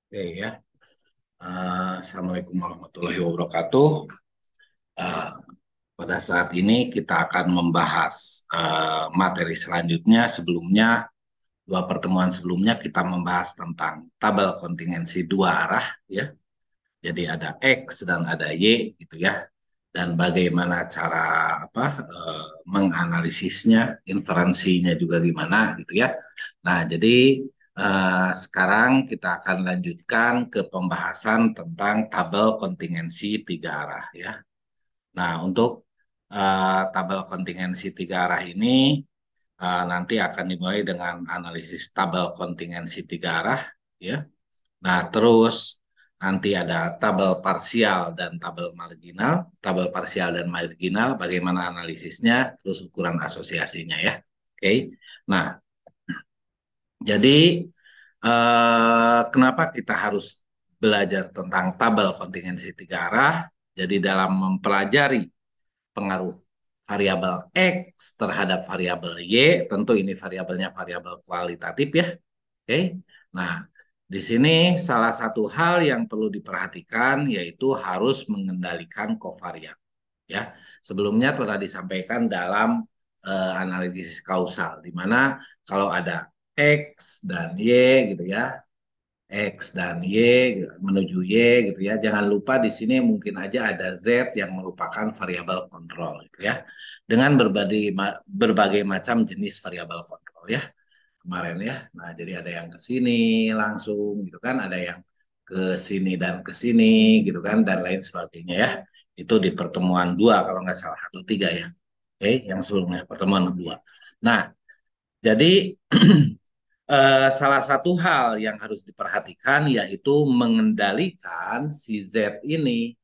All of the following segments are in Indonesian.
Oke ya. Assalamualaikum warahmatullahi wabarakatuh. Eh, Pada saat ini kita akan membahas materi selanjutnya. Sebelumnya, dua pertemuan sebelumnya kita membahas tentang tabel kontingensi dua arah ya. Jadi ada X dan ada Y gitu ya. Dan bagaimana cara menganalisisnya, inferensinya juga gimana gitu ya. Nah, jadi sekarang kita akan lanjutkan ke pembahasan tentang tabel kontingensi tiga arah ya. Nah, untuk tabel kontingensi tiga arah ini nanti akan dimulai dengan analisis tabel kontingensi tiga arah ya. Nah, terus nanti ada tabel parsial dan tabel marginal. Tabel parsial dan marginal, bagaimana analisisnya, terus ukuran asosiasinya ya. Oke. Nah, jadi kenapa kita harus belajar tentang tabel kontingensi tiga arah? Jadi dalam mempelajari pengaruh variabel X terhadap variabel Y, tentu ini variabelnya variabel kualitatif ya. Oke. Nah, di sini salah satu hal yang perlu diperhatikan yaitu harus mengendalikan kovarian. Ya, sebelumnya telah disampaikan dalam analisis kausal, di mana kalau ada X dan Y gitu ya, X dan Y menuju Y gitu ya. Jangan lupa di sini mungkin aja ada Z yang merupakan variabel kontrol gitu ya. Dengan berbagai macam jenis variabel kontrol ya kemarin ya. Nah, jadi ada yang ke sini langsung gitu kan, ada yang ke sini dan ke sini gitu kan dan lain sebagainya ya. Itu di pertemuan dua kalau nggak salah atau tiga ya. Oke, yang sebelumnya pertemuan dua. Nah, jadi salah satu hal yang harus diperhatikan yaitu mengendalikan si Z ini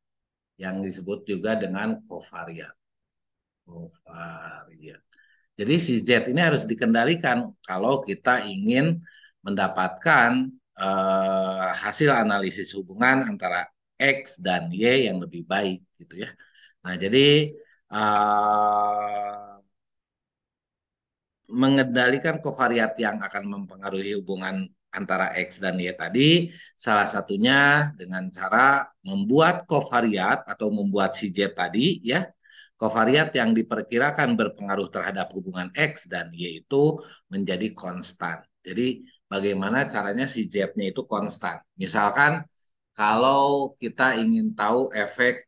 yang disebut juga dengan kovariat. Kovariat. Jadi si Z ini harus dikendalikan kalau kita ingin mendapatkan hasil analisis hubungan antara X dan Y yang lebih baik gitu ya. Nah, jadi eh, mengendalikan kovariat yang akan mempengaruhi hubungan antara X dan Y tadi, salah satunya dengan cara membuat kovariat atau membuat si Z tadi, ya, kovariat yang diperkirakan berpengaruh terhadap hubungan X dan Y itu menjadi konstan. Jadi bagaimana caranya si Z-nya itu konstan. Misalkan kalau kita ingin tahu efek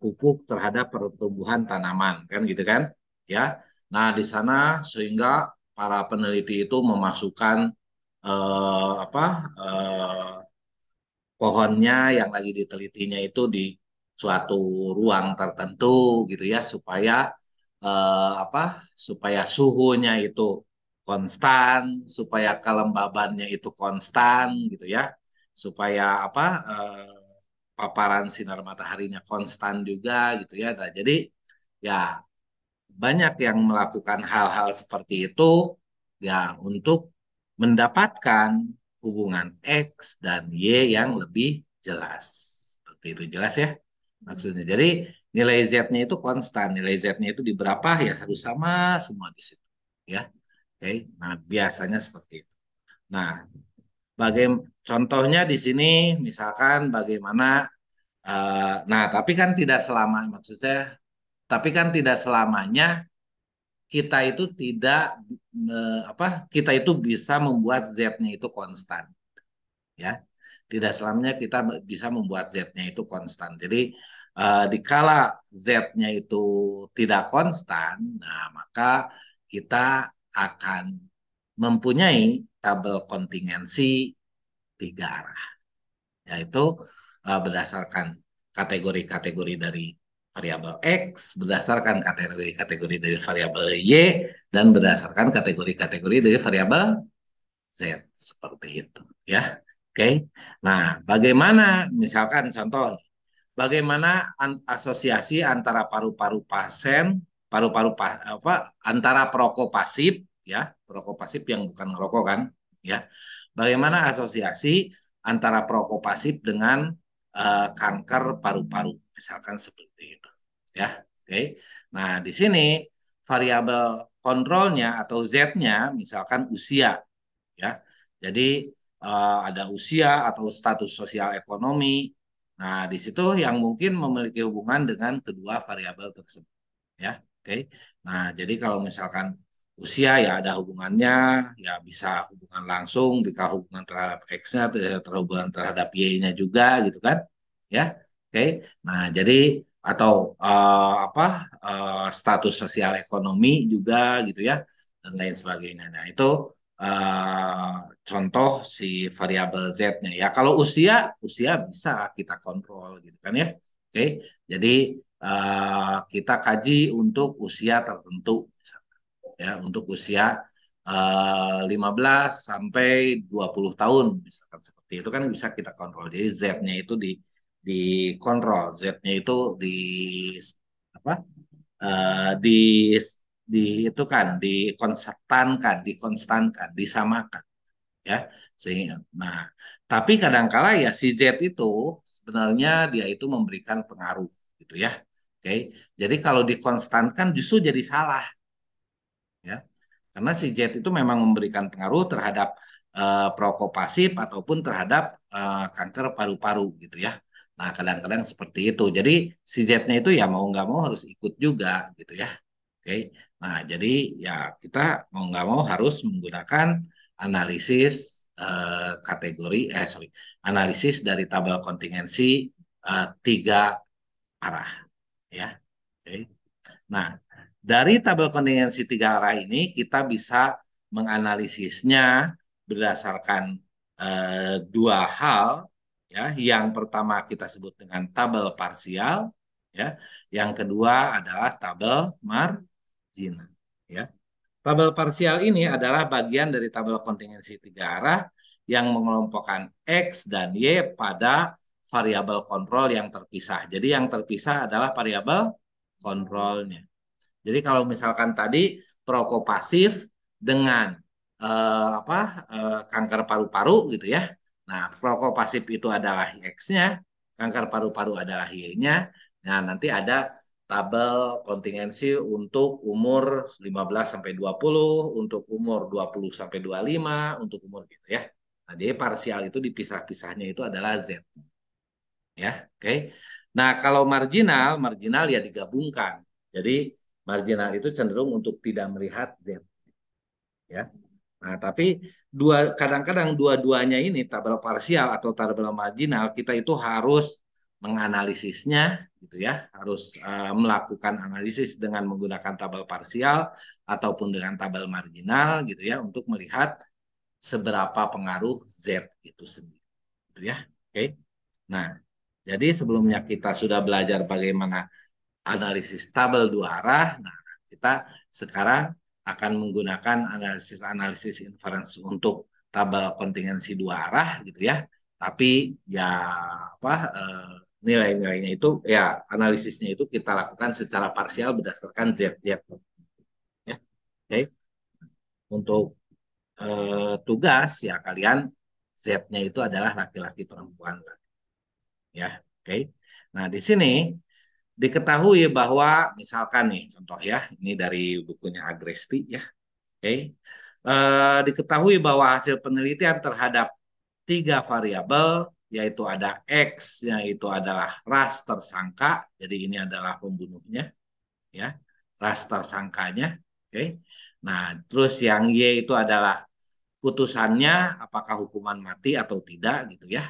pupuk terhadap pertumbuhan tanaman, kan gitu kan? Ya, nah, di sana sehingga para peneliti itu memasukkan apa pohonnya yang lagi ditelitinya itu di suatu ruang tertentu gitu ya supaya apa supaya suhunya itu konstan, supaya kelembabannya itu konstan gitu ya, supaya apa paparan sinar mataharinya konstan juga gitu ya. Nah, jadi ya banyak yang melakukan hal-hal seperti itu ya untuk mendapatkan hubungan X dan Y yang lebih jelas. Seperti itu jelas ya maksudnya. Jadi nilai Z-nya itu konstan, nilai Z-nya itu di berapa ya harus sama semua di situ ya. Oke, nah biasanya seperti itu. Nah, contohnya di sini misalkan bagaimana nah tapi kan tidak selama maksud saya tapi kan tidak selamanya kita itu tidak kita itu bisa membuat Z-nya itu konstan ya. Tidak selamanya kita bisa membuat Z-nya itu konstan. Jadi dikala Z-nya itu tidak konstan, nah maka kita akan mempunyai tabel kontingensi tiga arah, yaitu berdasarkan kategori-kategori dari variabel X, berdasarkan kategori-kategori dari variabel Y, dan berdasarkan kategori-kategori dari variabel Z. Seperti itu. Ya, oke. Nah, bagaimana misalkan contoh, bagaimana asosiasi antara paru-paru pasien, antara perokok pasif, ya, perokok pasif yang bukan ngerokok kan, ya. Bagaimana asosiasi antara perokok pasif dengan kanker paru-paru, misalkan seperti itu, ya. Oke. Nah, di sini variabel kontrolnya atau Z-nya misalkan usia, ya. Jadi ada usia atau status sosial ekonomi. Nah, di situ yang mungkin memiliki hubungan dengan kedua variabel tersebut, ya. Oke. Nah, jadi kalau misalkan usia ya ada hubungannya, ya bisa hubungan langsung, bisa hubungan terhadap X-nya, terhubungan terhadap Y-nya juga gitu kan. Ya. Oke. Nah, jadi atau apa status sosial ekonomi juga gitu ya dan lain sebagainya. Nah, itu eh, contoh si variabel Z-nya ya. Kalau usia, usia bisa kita kontrol gitu kan ya. Oke. Jadi kita kaji untuk usia tertentu misalkan, ya untuk usia 15 sampai 20 tahun misalkan seperti itu kan bisa kita kontrol. Jadi Z-nya itu dikontrol, Z-nya itu di apa? Di itu kan dikonstankan, disamakan ya. Sehingga nah, tapi kadangkala ya si Z itu sebenarnya dia itu memberikan pengaruh gitu ya. Oke. Jadi kalau dikonstankan justru jadi salah ya. Karena si Z itu memang memberikan pengaruh terhadap prokopasif ataupun terhadap kanker paru-paru gitu ya. Nah, kadang-kadang seperti itu. Jadi si Z-nya itu ya mau nggak mau harus ikut juga gitu ya. Oke. Nah, jadi ya kita mau nggak mau harus menggunakan analisis kategori sorry, analisis dari tabel kontingensi tiga arah ya. Oke. Nah, dari tabel kontingensi tiga arah ini kita bisa menganalisisnya berdasarkan dua hal ya. Yang pertama kita sebut dengan tabel parsial ya. Yang kedua adalah tabel marginal ya. Tabel parsial ini adalah bagian dari tabel kontingensi tiga arah yang mengelompokkan X dan Y pada variabel kontrol yang terpisah. Jadi yang terpisah adalah variabel kontrolnya. Jadi kalau misalkan tadi prokopasif dengan kanker paru-paru gitu ya. Nah, prokopasif itu adalah X-nya, kanker paru-paru adalah Y-nya. Nah, nanti ada tabel kontingensi untuk umur 15 sampai 20, untuk umur 20 sampai 25, untuk umur gitu ya. Nah, jadi parsial itu dipisah-pisahnya itu adalah Z ya. Oke. Nah, kalau marginal, marginal ya digabungkan. Jadi marginal itu cenderung untuk tidak melihat Z ya. Nah, tapi kadang-kadang dua-duanya ini tabel parsial atau tabel marginal kita itu harus menganalisisnya gitu ya, harus melakukan analisis dengan menggunakan tabel parsial ataupun dengan tabel marginal gitu ya untuk melihat seberapa pengaruh Z itu sendiri gitu ya. Oke. Nah, jadi sebelumnya kita sudah belajar bagaimana analisis tabel dua arah. Nah, kita sekarang akan menggunakan analisis inference untuk tabel kontingensi dua arah gitu ya. Tapi ya apa nilai-nilainya itu ya analisisnya itu kita lakukan secara parsial berdasarkan ZZ ya. Oke. Untuk tugas ya kalian Z-nya itu adalah laki-laki perempuan ya. Oke. Nah, di sini diketahui bahwa misalkan nih contoh ya, ini dari bukunya Agresti ya. Oke. Diketahui bahwa hasil penelitian terhadap tiga variabel yaitu ada X yaitu adalah ras tersangka, jadi ini adalah pembunuhnya ya, ras tersangkanya. Oke. Nah, terus yang Y itu adalah putusannya apakah hukuman mati atau tidak gitu ya,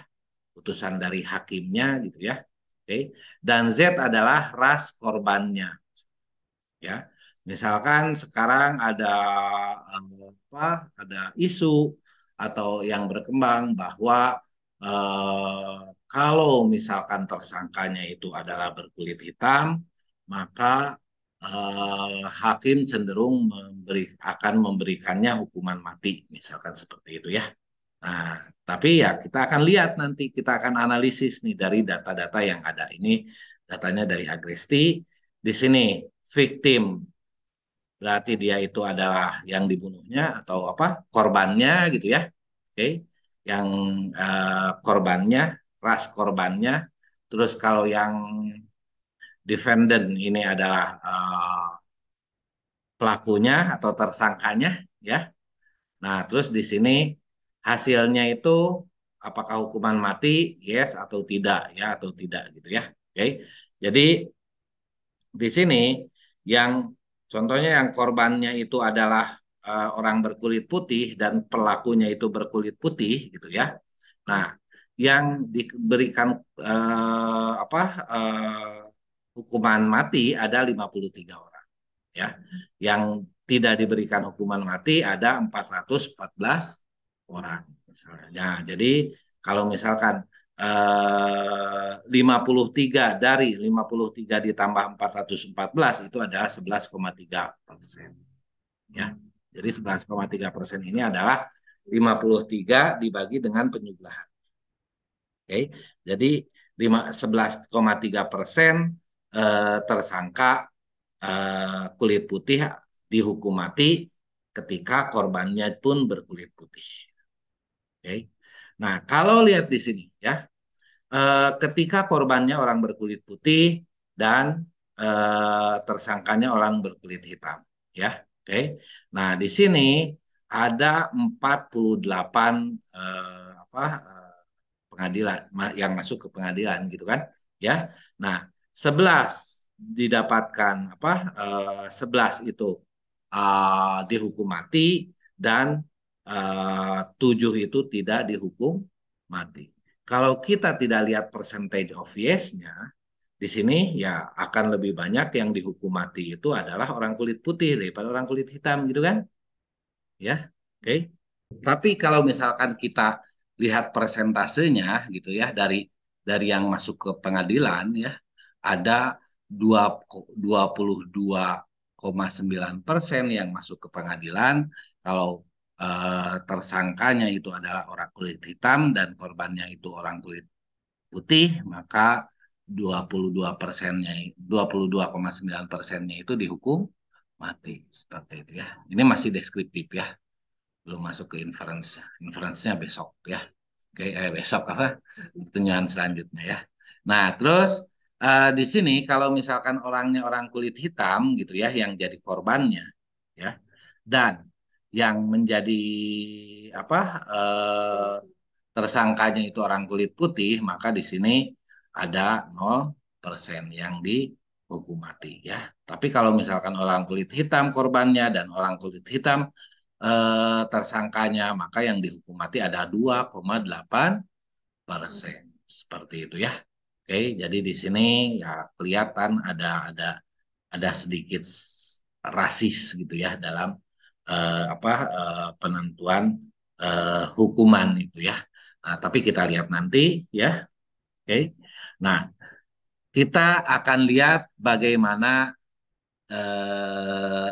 putusan dari hakimnya gitu ya. Oke. Dan Z adalah ras korbannya ya. Misalkan sekarang ada isu atau yang berkembang bahwa kalau misalkan tersangkanya itu adalah berkulit hitam, maka hakim cenderung akan memberikannya hukuman mati, misalkan seperti itu ya. Nah, tapi ya kita akan lihat nanti, kita akan analisis nih dari data-data yang ada. Ini datanya dari Agresti. Di sini victim berarti dia itu adalah yang dibunuhnya atau apa korbannya gitu ya. Oke, yang korbannya, ras korbannya. Terus kalau yang defendant ini adalah pelakunya atau tersangkanya ya. Nah, terus di sini hasilnya itu apakah hukuman mati, yes atau tidak, ya atau tidak gitu ya. Oke. Jadi di sini yang contohnya yang korbannya itu adalah orang berkulit putih dan pelakunya itu berkulit putih gitu ya. Nah, yang diberikan apa hukuman mati ada 53 orang ya. Yang tidak diberikan hukuman mati ada 414 orang misalnya. Nah, jadi kalau misalkan 53 dari 53 ditambah 414 itu adalah 11,3%. Ya. Jadi 11,3% ini adalah 53 dibagi dengan penjumlahan. Oke. Jadi 11,3% tersangka kulit putih dihukum mati ketika korbannya pun berkulit putih. Oke. Nah, kalau lihat di sini ya, ketika korbannya orang berkulit putih dan tersangkanya orang berkulit hitam, ya. Oke. Nah, di sini ada 48 apa pengadilan yang masuk ke pengadilan gitu kan, ya. Nah, 11 didapatkan apa 11 itu dihukum mati dan 7 itu tidak dihukum mati. Kalau kita tidak lihat percentage of yes-nya, di sini ya akan lebih banyak yang dihukum mati itu adalah orang kulit putih daripada orang kulit hitam gitu kan? Ya, oke. Okay. Tapi kalau misalkan kita lihat persentasenya gitu ya dari yang masuk ke pengadilan ya ada 22,9% yang masuk ke pengadilan kalau tersangkanya itu adalah orang kulit hitam dan korbannya itu orang kulit putih, maka 22%-nya 22,9%-nya itu dihukum mati seperti itu ya. Ini masih deskriptif ya, belum masuk ke inference. Inference-nya besok ya. Oke, besok apa? Pertemuan selanjutnya ya. Nah, terus di sini kalau misalkan orangnya orang kulit hitam gitu ya yang jadi korbannya ya dan yang menjadi apa tersangkanya itu orang kulit putih, maka di sini ada 0% yang dihukum mati ya. Tapi kalau misalkan orang kulit hitam korbannya dan orang kulit hitam tersangkanya, maka yang dihukum mati ada 2,8%. Seperti itu ya. Oke, jadi di sini ya kelihatan ada sedikit rasis gitu ya dalam apa penentuan hukuman itu ya. Nah, tapi kita lihat nanti ya. Oke. Nah, kita akan lihat bagaimana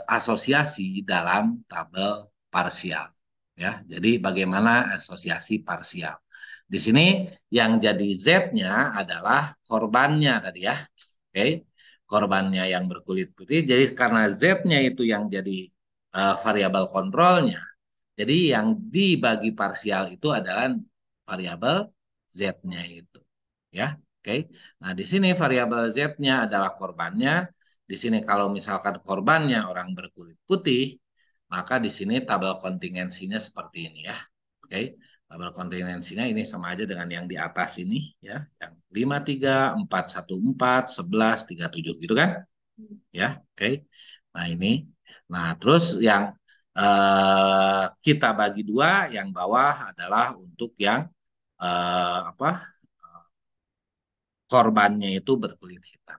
asosiasi dalam tabel parsial. Ya, jadi bagaimana asosiasi parsial. Di sini yang jadi Z-nya adalah korbannya tadi ya. Oke. Korbannya yang berkulit putih. Jadi karena Z-nya itu yang jadi variabel kontrolnya. Jadi yang dibagi parsial itu adalah variabel Z-nya itu. Ya, oke. Nah, di sini variabel Z-nya adalah korbannya. Di sini kalau misalkan korbannya orang berkulit putih, maka di sini tabel kontingensinya seperti ini ya. Oke. Tabel kontingensinya ini sama aja dengan yang di atas ini ya, yang 53, 414, 11, 37 gitu kan? Ya, oke. Nah, ini. Nah, terus yang kita bagi dua, yang bawah adalah untuk yang apa? Korbannya itu berkulit hitam,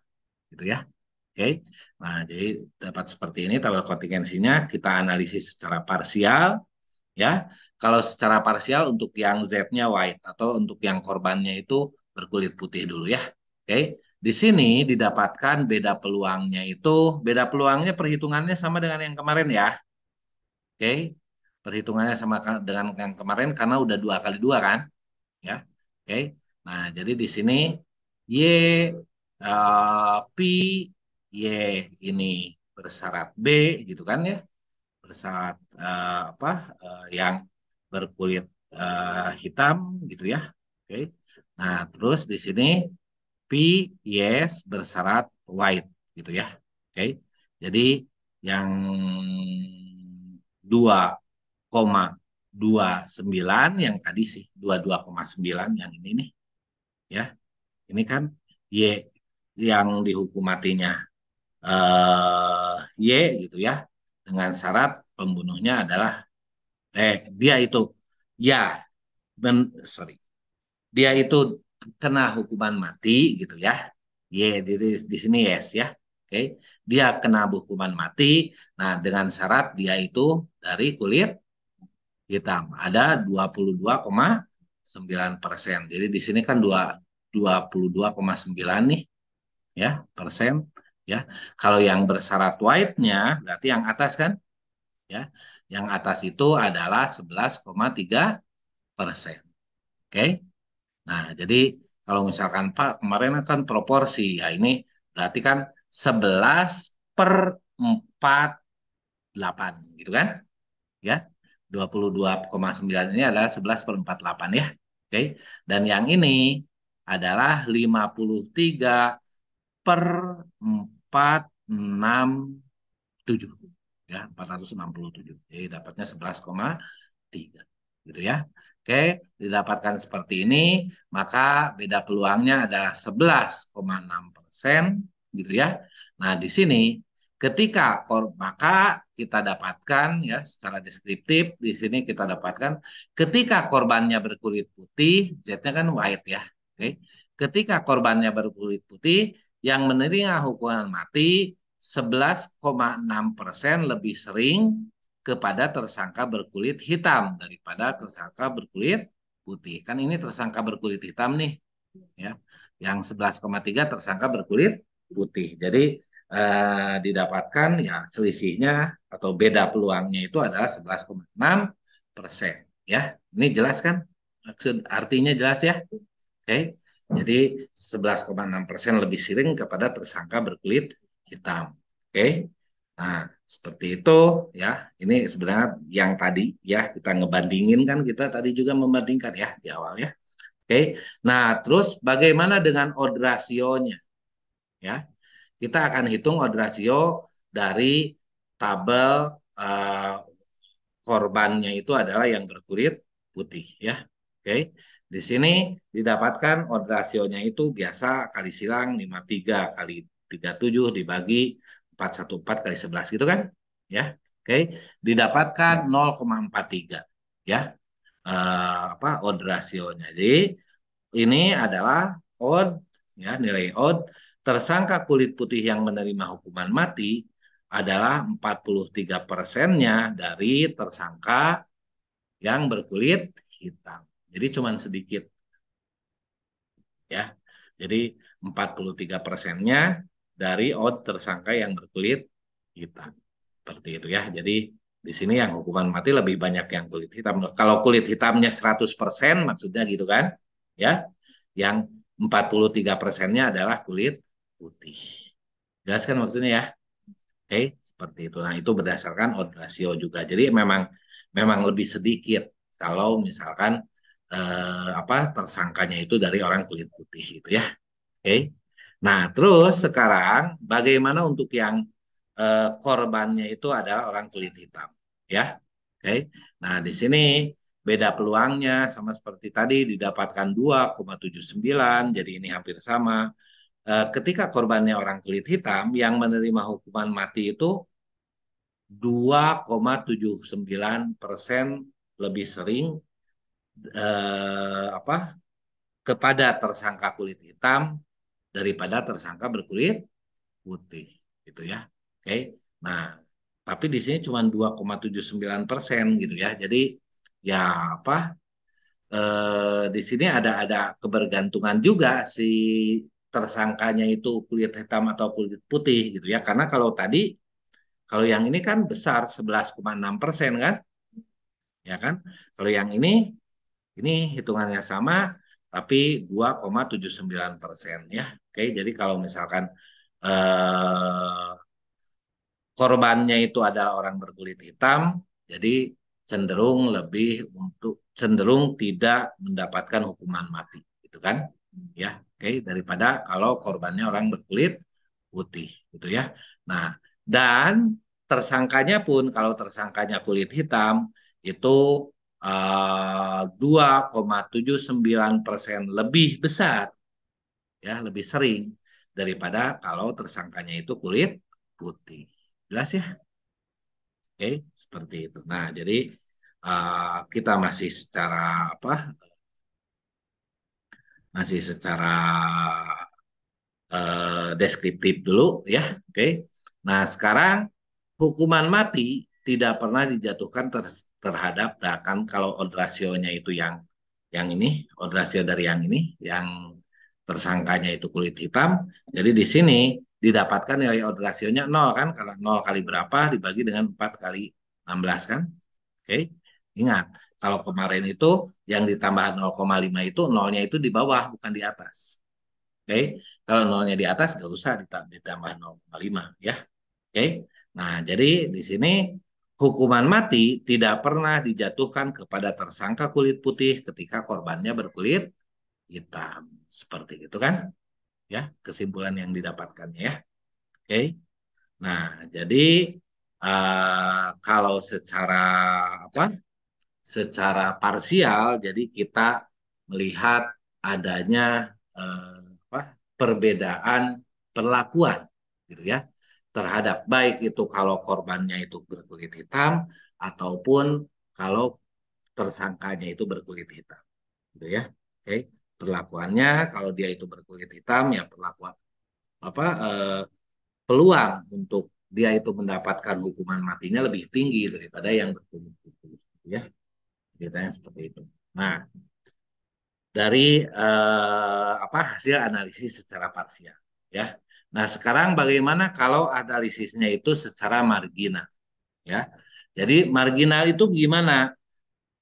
gitu ya. Oke. Nah, jadi dapat seperti ini tabel kontingensinya kita analisis secara parsial ya. Kalau secara parsial untuk yang Z-nya white atau untuk yang korbannya itu berkulit putih dulu ya. Oke. Di sini didapatkan beda peluangnya perhitungannya sama dengan yang kemarin ya. Oke. Perhitungannya sama dengan yang kemarin karena udah 2 kali 2 kan, ya. Oke. Nah, jadi di sini Y P Y ini bersyarat B gitu kan ya. Bersyarat apa yang berkulit hitam gitu ya. Oke. Nah, terus di sini P yes bersyarat white gitu ya. Oke. Jadi yang 2,5 29 yang tadi sih 22,9 yang ini nih ya. Ini kan Y yang dihukum matinya Y gitu ya. Dengan syarat pembunuhnya adalah dia itu ya sorry. Dia itu kena hukuman mati gitu ya. Di sini yes ya. Oke. Dia kena hukuman mati. Nah, dengan syarat dia itu dari kulit hitam. Ada 22,9%. Jadi di sini kan 22,9 nih ya persen ya. Kalau yang bersyarat white-nya berarti yang atas kan ya. Yang atas itu adalah 11,3%. Oke. Nah, jadi kalau misalkan Pak kemarin kan proporsi ya ini berarti kan 11/48 gitu kan ya. 22,9 ini adalah 11/48 ya. Oke. Dan yang ini adalah 53/467 ya 467. Jadi dapatnya 11,3 gitu ya. Oke, didapatkan seperti ini, maka beda peluangnya adalah 11,6% gitu ya. Nah, di sini ketika maka kita dapatkan ya secara deskriptif di sini kita dapatkan ketika korbannya berkulit putih, Z-nya kan white ya. Oke. Ketika korbannya berkulit putih yang menerima hukuman mati 11,6% lebih sering kepada tersangka berkulit hitam daripada tersangka berkulit putih. Kan ini tersangka berkulit hitam nih, ya. Yang 11,3 tersangka berkulit putih. Jadi didapatkan ya selisihnya atau beda peluangnya itu adalah 11,6%. Ya, ini jelas kan? Maksud artinya jelas ya? Oke. Jadi 11,6% lebih sering kepada tersangka berkulit hitam. Oke. Nah, seperti itu ya. Ini sebenarnya yang tadi ya kita ngebandingin kan kita tadi juga membandingkan ya di awal ya. Oke. Nah, terus bagaimana dengan odd rasionya ya? Kita akan hitung odd rasio dari tabel eh, korbannya itu adalah yang berkulit putih ya. Oke. Di sini didapatkan odd rasionya itu biasa kali silang 53 kali 37 dibagi 414 kali 11 gitu kan? Ya. Oke. Didapatkan 0,43 ya. Apa odd rasionya. Jadi ini adalah odd ya nilai odd tersangka kulit putih yang menerima hukuman mati adalah 43%-nya dari tersangka yang berkulit hitam. Jadi cuma sedikit ya. Jadi 43%-nya dari odd tersangka yang berkulit hitam. Seperti itu ya. Jadi di sini yang hukuman mati lebih banyak yang kulit hitam. Kalau kulit hitamnya 100% maksudnya gitu kan. Ya. Yang 43%-nya adalah kulit putih. Jelas kan maksudnya ya? Oke, seperti itu. Nah, itu berdasarkan odd ratio juga. Jadi memang memang lebih sedikit kalau misalkan apa tersangkanya itu dari orang kulit putih gitu ya. Oke. Nah, terus sekarang bagaimana untuk yang korbannya itu adalah orang kulit hitam ya. Oke. Nah, di sini beda peluangnya sama seperti tadi didapatkan 2,79 jadi ini hampir sama. Ketika korbannya orang kulit hitam yang menerima hukuman mati itu 2,79% lebih sering apa kepada tersangka kulit hitam daripada tersangka berkulit putih gitu ya. Oke. Nah, tapi di sini cuma 2,79% gitu ya. Jadi ya apa di sini ada kebergantungan juga si tersangkanya itu kulit hitam atau kulit putih gitu ya. Karena kalau yang ini kan besar 11,6% kan, ya kan? Kalau yang ini hitungannya sama tapi 2,79% ya. Oke, jadi kalau misalkan eh, korbannya itu adalah orang berkulit hitam, jadi cenderung tidak mendapatkan hukuman mati, gitu kan? Ya, oke, daripada kalau korbannya orang berkulit putih, gitu ya. Nah, dan tersangkanya pun kalau tersangkanya kulit hitam itu 2,79% lebih besar, ya, lebih sering daripada kalau tersangkanya itu kulit putih. Jelas ya? Oke, seperti itu. Nah, jadi kita masih secara apa? Masih secara deskriptif dulu ya. Oke. Nah, sekarang hukuman mati tidak pernah dijatuhkan terhadap, nah kan kalau odd ratio-nya itu yang ini, odd ratio dari yang ini, yang tersangkanya itu kulit hitam. Jadi di sini didapatkan nilai odd ratio-nya 0 kan, karena 0 kali berapa dibagi dengan 4 kali 16 kan. Oke. Ingat, kalau kemarin itu yang ditambah 0,5 itu nolnya itu di bawah bukan di atas. Oke, kalau nolnya di atas nggak usah ditambah 0,5 ya. Oke, nah jadi di sini hukuman mati tidak pernah dijatuhkan kepada tersangka kulit putih ketika korbannya berkulit hitam. Seperti itu kan? Ya, kesimpulan yang didapatkannya ya. Oke, nah jadi kalau secara apa? Secara parsial, jadi kita melihat adanya apa, perbedaan perlakuan gitu ya terhadap baik itu kalau korbannya itu berkulit hitam ataupun kalau tersangkanya itu berkulit hitam gitu ya. Oke, perlakuannya kalau dia itu berkulit hitam ya perlakuan apa peluang untuk dia itu mendapatkan hukuman matinya lebih tinggi daripada yang berkulit putih gitu ya, ceritanya seperti itu. Nah, dari apa hasil analisis secara parsial ya. Nah, sekarang bagaimana kalau analisisnya itu secara marginal ya. Jadi marginal itu gimana?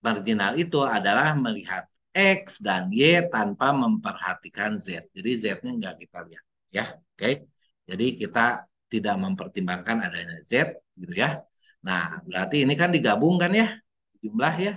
Marginal itu adalah melihat X dan Y tanpa memperhatikan Z. Jadi Z-nya nggak kita lihat ya. Oke. Jadi kita tidak mempertimbangkan adanya Z gitu ya. Nah, berarti ini kan digabungkan ya jumlah ya.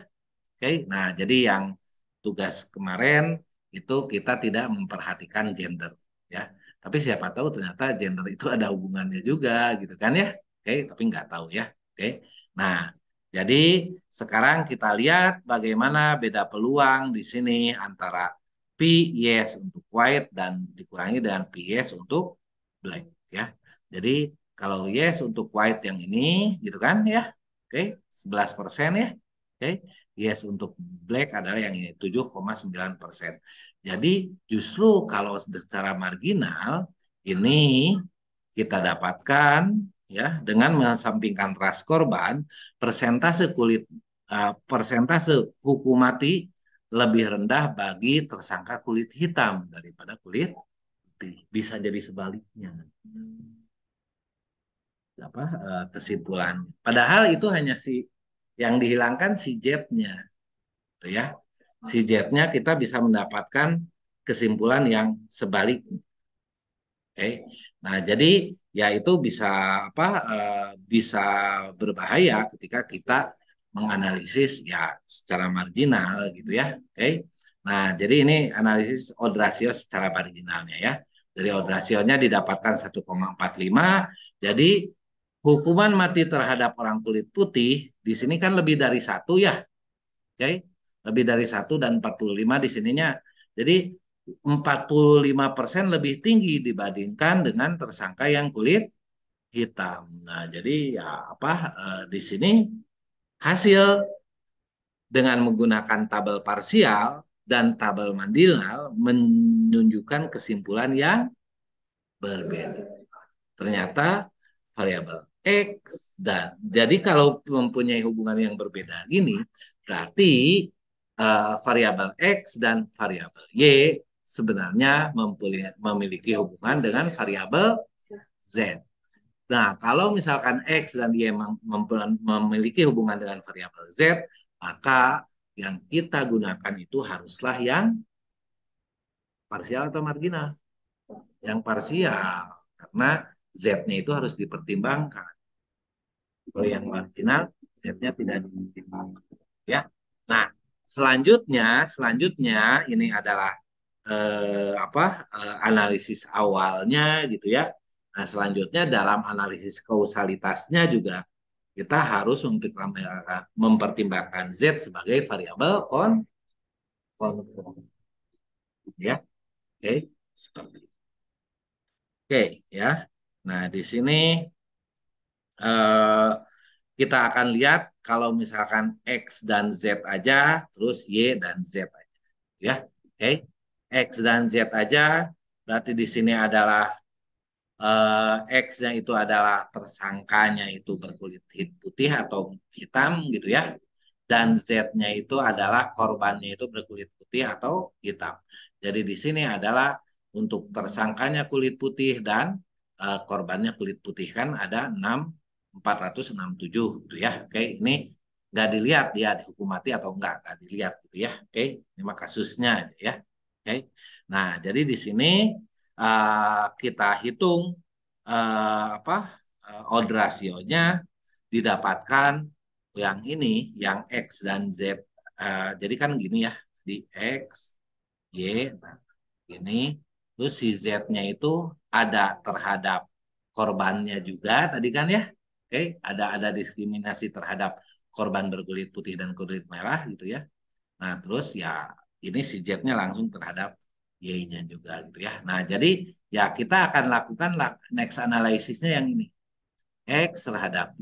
Oke, nah jadi yang tugas kemarin itu kita tidak memperhatikan gender ya. Tapi siapa tahu ternyata gender itu ada hubungannya juga gitu kan ya. Oke, tapi nggak tahu ya. Oke. Nah, jadi sekarang kita lihat bagaimana beda peluang di sini antara P yes untuk white dan dikurangi dengan P yes untuk black ya. Jadi kalau yes untuk white yang ini gitu kan ya. Oke, 11% ya. Oke, yes untuk black adalah yang ini 7,9%. Jadi justru kalau secara marginal ini kita dapatkan ya dengan mengesampingkan ras korban, persentase persentase hukum mati lebih rendah bagi tersangka kulit hitam daripada kulit putih. Bisa jadi sebaliknya. Apa kesimpulannya. Padahal itu hanya si yang dihilangkan si jet-nya, gitu ya. Si jet-nya kita bisa mendapatkan kesimpulan yang sebaliknya. Oke. Nah, jadi ya itu bisa apa bisa berbahaya ketika kita menganalisis ya secara marginal gitu ya. Oke. Nah, jadi ini analisis odd ratio secara marginalnya ya. Dari odd ratio-nya didapatkan 1,45. Jadi hukuman mati terhadap orang kulit putih di sini kan lebih dari satu ya. Oke. Lebih dari satu dan 45 di sininya. Jadi 45% lebih tinggi dibandingkan dengan tersangka yang kulit hitam. Nah, jadi ya apa di sini hasil dengan menggunakan tabel parsial dan tabel mandinal menunjukkan kesimpulan yang berbeda. Ternyata variabel X dan jadi kalau mempunyai hubungan yang berbeda gini, berarti variabel X dan variabel Y sebenarnya memiliki hubungan dengan variabel Z. Nah, kalau misalkan X dan Y memiliki hubungan dengan variabel Z, maka yang kita gunakan itu haruslah yang parsial atau marginal. Yang parsial, karena Z-nya itu harus dipertimbangkan. Kalau yang marginal, Z-nya tidak dipertimbangkan. Ya. Nah, selanjutnya ini adalah apa analisis awalnya gitu ya. Nah, selanjutnya dalam analisis kausalitasnya juga kita harus mempertimbangkan Z sebagai variabel kontrol. Ya, oke, seperti itu. Oke, ya. Nah, di sini eh, kita akan lihat kalau misalkan X dan Z aja, terus Y dan Z aja. Ya, oke. X dan Z aja, berarti di sini adalah X-nya itu adalah tersangkanya itu berkulit putih atau hitam gitu ya. Dan Z-nya itu adalah korbannya itu berkulit putih atau hitam. Jadi di sini adalah untuk tersangkanya kulit putih dan korbannya kulit putih kan ada 467 gitu ya. Oke, ini nggak dilihat dia dihukum mati atau nggak dilihat gitu ya. Oke, ini mah kasusnya aja ya. Oke. Nah, jadi di sini kita hitung apa odd rasionya didapatkan yang ini, yang X dan Z. Jadi kan gini ya, di X, Y, nah, ini, terus si Z-nya itu ada terhadap korbannya juga tadi kan ya, oke, ada diskriminasi terhadap korban berkulit putih dan kulit merah gitu ya. Nah, terus ya ini si Z-nya langsung terhadap Y-nya juga gitu ya. Nah, jadi ya kita akan lakukan next analysisnya yang ini. X terhadap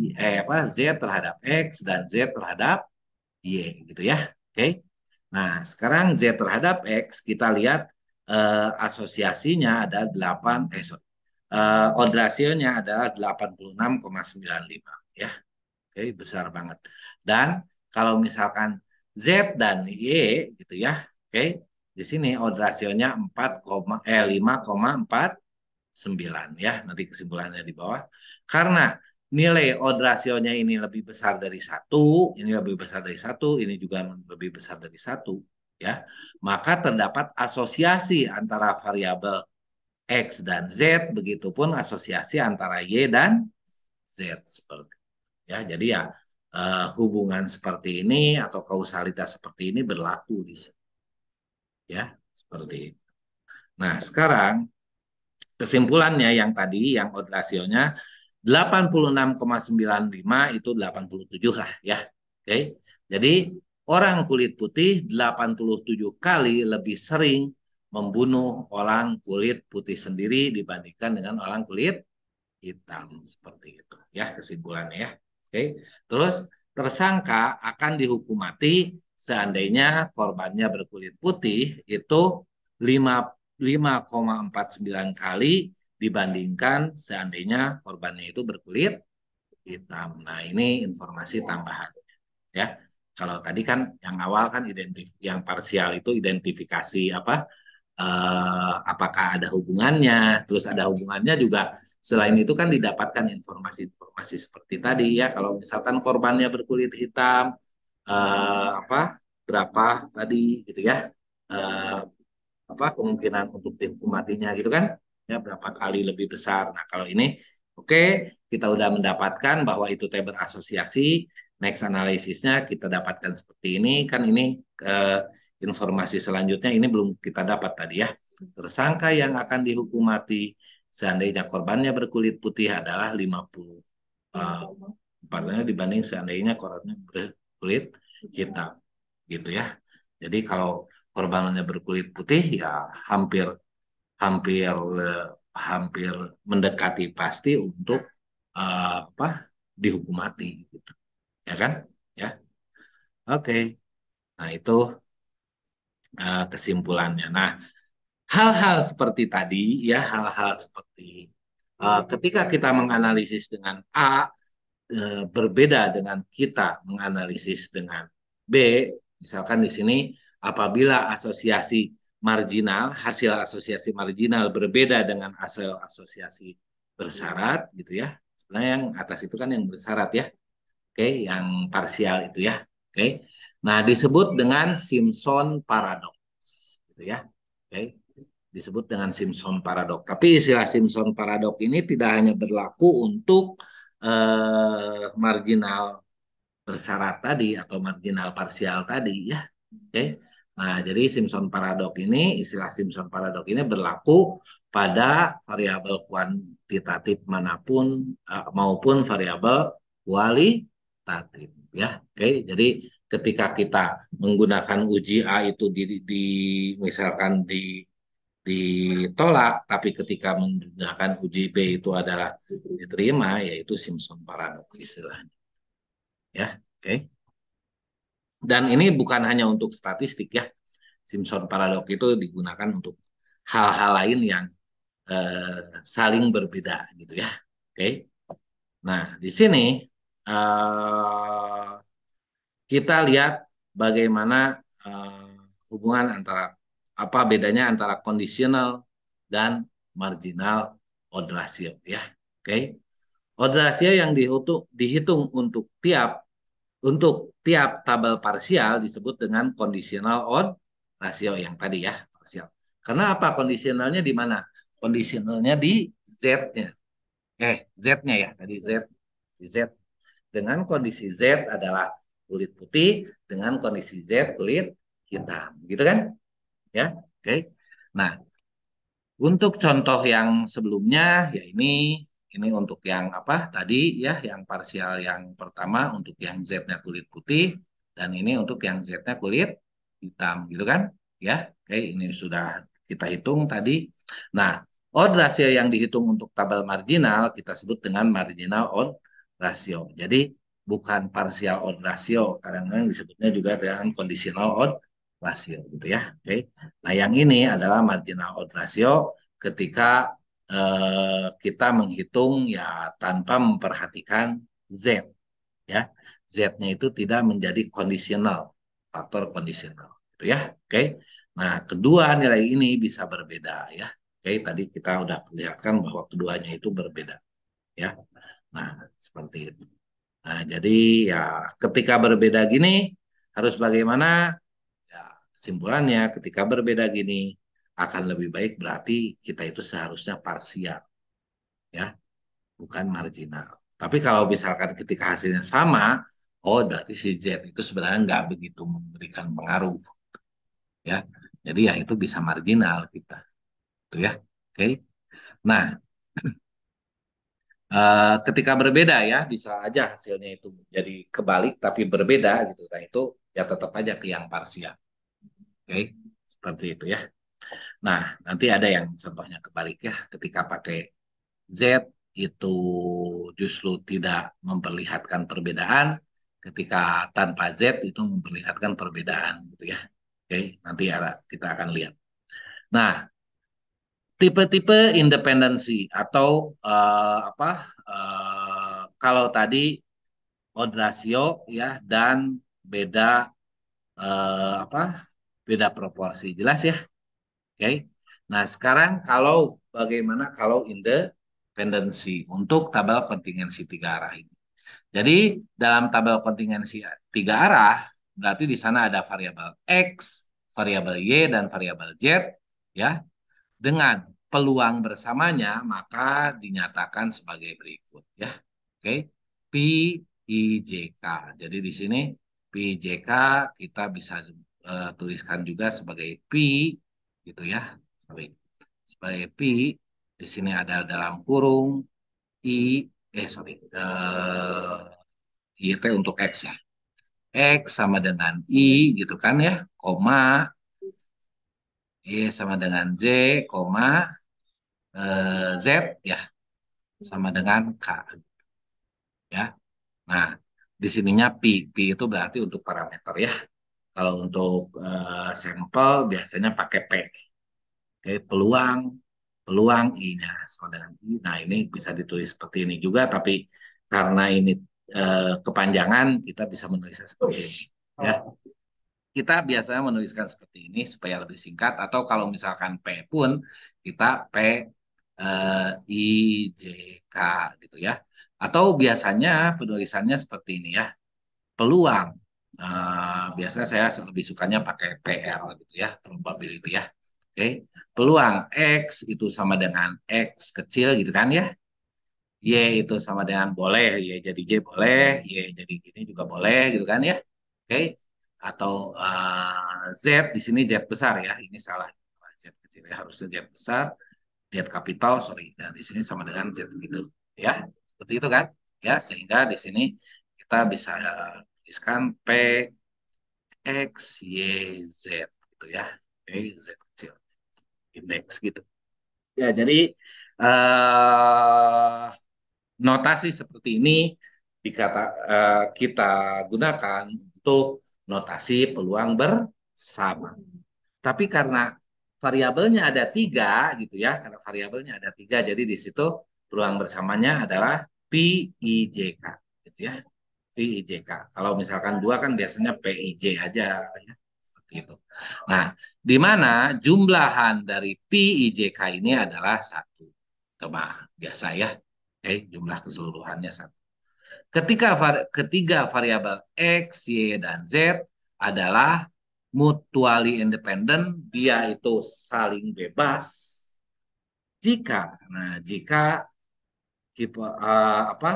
Z terhadap X dan Z terhadap Y gitu ya. Oke. Nah, sekarang Z terhadap X kita lihat asosiasinya ada 8 sorry. Odd rasionya adalah 86,95 ya. Oke, besar banget. Dan kalau misalkan Z dan Y gitu ya. Oke. Di sini odd rasionya 5,49 ya. Nanti kesimpulannya di bawah. Karena nilai odd rasionya ini lebih besar dari satu, ini lebih besar dari satu, ini juga lebih besar dari satu, ya. Maka terdapat asosiasi antara variabel X dan Z, begitupun asosiasi antara Y dan Z seperti ya. Jadi ya hubungan seperti ini atau kausalitas seperti ini berlaku di sini, ya, seperti itu. Nah, sekarang kesimpulannya yang tadi yang odd rasionya 86,95 itu 87 lah ya. Oke. Jadi orang kulit putih 87 kali lebih sering membunuh orang kulit putih sendiri dibandingkan dengan orang kulit hitam seperti itu ya kesimpulannya ya. Oke. Terus tersangka akan dihukum mati seandainya korbannya berkulit putih itu 5,49 kali dibandingkan seandainya korbannya itu berkulit hitam. Nah, ini informasi tambahan ya. Kalau tadi kan yang awal kan yang parsial itu identifikasi apa apakah ada hubungannya, terus ada hubungannya juga selain itu kan didapatkan informasi-informasi seperti tadi ya, kalau misalkan korbannya berkulit hitam apa berapa tadi gitu ya, eh, apa kemungkinan untuk dihukum matinya gitu kan ya berapa kali lebih besar. Nah, kalau ini oke, kita udah mendapatkan bahwa itu T berasosiasi, next analisisnya kita dapatkan seperti ini kan ini informasi selanjutnya ini belum kita dapat tadi ya. Tersangka yang akan dihukum mati seandainya korbannya berkulit putih adalah 50 empatnya dibanding seandainya korbannya berkulit hitam gitu ya. Jadi kalau korbannya berkulit putih ya hampir hampir hampir mendekati pasti untuk apa dihukum mati gitu. Ya kan? Ya. Oke. Nah, itu kesimpulannya. Nah, hal-hal seperti tadi ya, hal-hal seperti ketika kita menganalisis dengan A berbeda dengan kita menganalisis dengan B, misalkan di sini apabila asosiasi marginal, hasil asosiasi marginal berbeda dengan hasil asosiasi bersyarat gitu ya. Sebenarnya yang atas itu kan yang bersyarat ya. Oke, yang parsial itu ya. Oke. Nah, disebut dengan Simpson paradox gitu ya. Oke. Disebut dengan Simpson paradox. Tapi istilah Simpson paradox ini tidak hanya berlaku untuk marginal bersyarat tadi atau marginal parsial tadi ya. Oke. Nah, jadi Simpson paradox ini, istilah Simpson paradox ini berlaku pada variabel kuantitatif manapun maupun variabel kualitatif ya. Oke, jadi ketika kita menggunakan uji A itu misalkan ditolak, tapi ketika menggunakan uji B itu adalah diterima, yaitu Simpson paradox istilahnya ya. Oke. Dan ini bukan hanya untuk statistik ya. Simpson paradox itu digunakan untuk hal-hal lain yang saling berbeda gitu ya. Oke. Nah, di sini eh, kita lihat bagaimana eh, hubungan antara apa bedanya antara kondisional dan marginal odd ratio ya. Oke. Odd ratio yang dihitung untuk tiap tabel parsial disebut dengan conditional odd ratio yang tadi ya, parsial. Karena apa kondisionalnya di mana? Kondisionalnya di Z-nya. Z-nya ya, tadi Z. Dengan kondisi Z adalah kulit putih, dengan kondisi Z kulit hitam. Gitu kan? Ya, oke. Nah, untuk contoh yang sebelumnya, ya ini untuk yang apa tadi ya, yang parsial yang pertama untuk yang Z-nya kulit putih, dan ini untuk yang Z-nya kulit hitam, gitu kan? Ya, oke, ini sudah kita hitung tadi. Nah, odd ratio yang dihitung untuk tabel marginal kita sebut dengan marginal odd ratio. Jadi bukan partial odd ratio, kadang-kadang disebutnya juga dengan conditional odd ratio, gitu ya. Oke. Nah, yang ini adalah marginal odd ratio ketika kita menghitung ya tanpa memperhatikan Z ya. Z-nya itu tidak menjadi kondisional, faktor kondisional gitu ya. Oke. Nah, kedua nilai ini bisa berbeda ya. Oke, tadi kita udah perlihatkan bahwa keduanya itu berbeda ya. Nah, seperti itu. Nah, jadi ya ketika berbeda gini harus bagaimana? Ya, kesimpulannya ketika berbeda gini akan lebih baik berarti kita itu seharusnya parsial ya, bukan marginal. Tapi kalau misalkan ketika hasilnya sama, oh berarti si Z itu sebenarnya nggak begitu memberikan pengaruh ya. Jadi ya itu bisa marginal kita, tuh ya. Oke. Nah, ketika berbeda ya bisa aja hasilnya itu jadi kebalik tapi berbeda gitu. Nah itu ya tetap aja ke yang parsial. Oke, seperti itu ya. Nah, nanti ada yang contohnya kebalik ya, ketika pakai Z itu justru tidak memperlihatkan perbedaan, ketika tanpa Z itu memperlihatkan perbedaan gitu ya. Oke, nanti kita akan lihat. Nah, tipe-tipe independensi atau apa? Kalau tadi odd ratio ya dan beda apa? Beda proporsi, jelas ya. Oke. Nah, sekarang bagaimana kalau independensi untuk tabel kontingensi tiga arah ini. Jadi, dalam tabel kontingensi tiga arah, berarti di sana ada variabel X, variabel Y, dan variabel Z, ya. Dengan peluang bersamanya, maka dinyatakan sebagai berikut, ya. Oke. P, I, J, K. Jadi, di sini P, J, K kita bisa tuliskan juga sebagai P, gitu ya. Sorry. Sebagai pi di sini ada dalam kurung i sorry i itu untuk x ya, x sama dengan i gitu kan ya, koma sama dengan z, koma z ya sama dengan k ya. Nah, di sininya pi itu berarti untuk parameter ya. Kalau untuk sampel biasanya pakai p. Oke, peluang peluang I-nya sama dengan I. Nah, ini bisa ditulis seperti ini juga, tapi karena ini kepanjangan, kita bisa menulisnya seperti ini. Ya, kita biasanya menuliskan seperti ini supaya lebih singkat. Atau kalau misalkan P pun kita P I J K gitu ya. Atau biasanya penulisannya seperti ini ya. Peluang. Biasanya saya lebih sukanya pakai PL gitu ya, probability ya. Oke, peluang X itu sama dengan X kecil gitu kan ya. Y itu sama dengan boleh, Y jadi J boleh, Y jadi gini juga boleh gitu kan ya. Oke, atau Z di sini Z besar ya, ini salah. Z kecil ya, harusnya Z besar, Z kapital, sorry. Dan di sini sama dengan Z gitu ya. Seperti itu kan. ya, sehingga di sini kita bisa tuliskan P X Y Z gitu ya. Z kecil indeks gitu. Ya, jadi eh, notasi seperti ini kita gunakan untuk notasi peluang bersama. Tapi karena variabelnya ada tiga gitu ya, karena variabelnya ada tiga, jadi di situ peluang bersamanya adalah P I J K gitu ya. PIJK. Kalau misalkan dua kan biasanya PIJ aja ya. Seperti itu. Nah, di mana jumlahan dari PIJK ini adalah satu. Coba biasa ya. Oke, jumlah keseluruhannya satu. Ketiga variabel X, Y, dan Z adalah mutually independent, dia itu saling bebas jika apa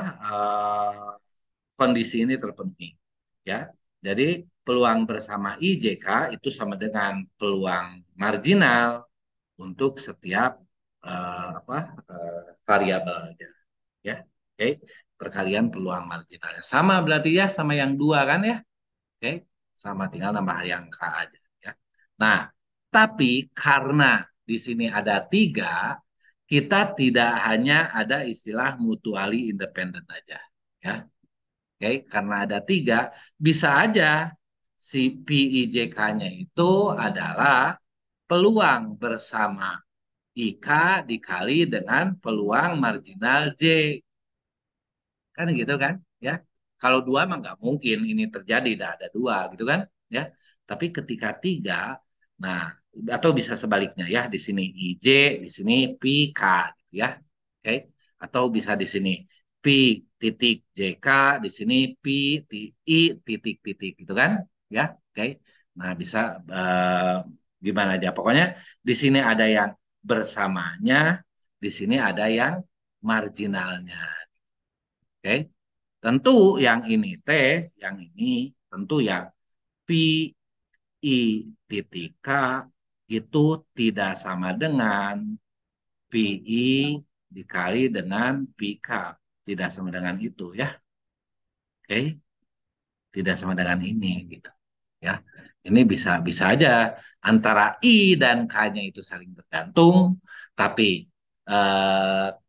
kondisi ini terpenuhi ya. Jadi peluang bersama IJK itu sama dengan peluang marginal untuk setiap variabel aja ya. Oke, perkalian peluang marginalnya sama berarti ya sama yang dua kan ya. Oke, sama tinggal nambah yang K aja ya. Nah, tapi karena di sini ada tiga, kita tidak hanya ada istilah mutually independent aja ya. Oke, karena ada tiga, bisa aja si PIJK-nya itu adalah peluang bersama IK dikali dengan peluang marginal J. Kan gitu kan? Ya. Kalau dua mah nggak mungkin ini terjadi, tidak ada dua gitu kan? Ya. Tapi ketika tiga, nah atau bisa sebaliknya ya, di sini IJ, di sini PK gitu ya. Oke. Atau bisa di sini P titik JK, di sini P I titik titik gitu kan? Ya. Oke. Nah, bisa gimana aja. Pokoknya di sini ada yang bersamanya, di sini ada yang marginalnya. Oke. Tentu yang ini T, yang ini tentu yang Pi titik K itu tidak sama dengan PI dikali dengan PK. Tidak sama dengan itu ya. Oke, tidak sama dengan ini gitu. Ya. Ini bisa bisa aja antara I dan K-nya itu saling bergantung, tapi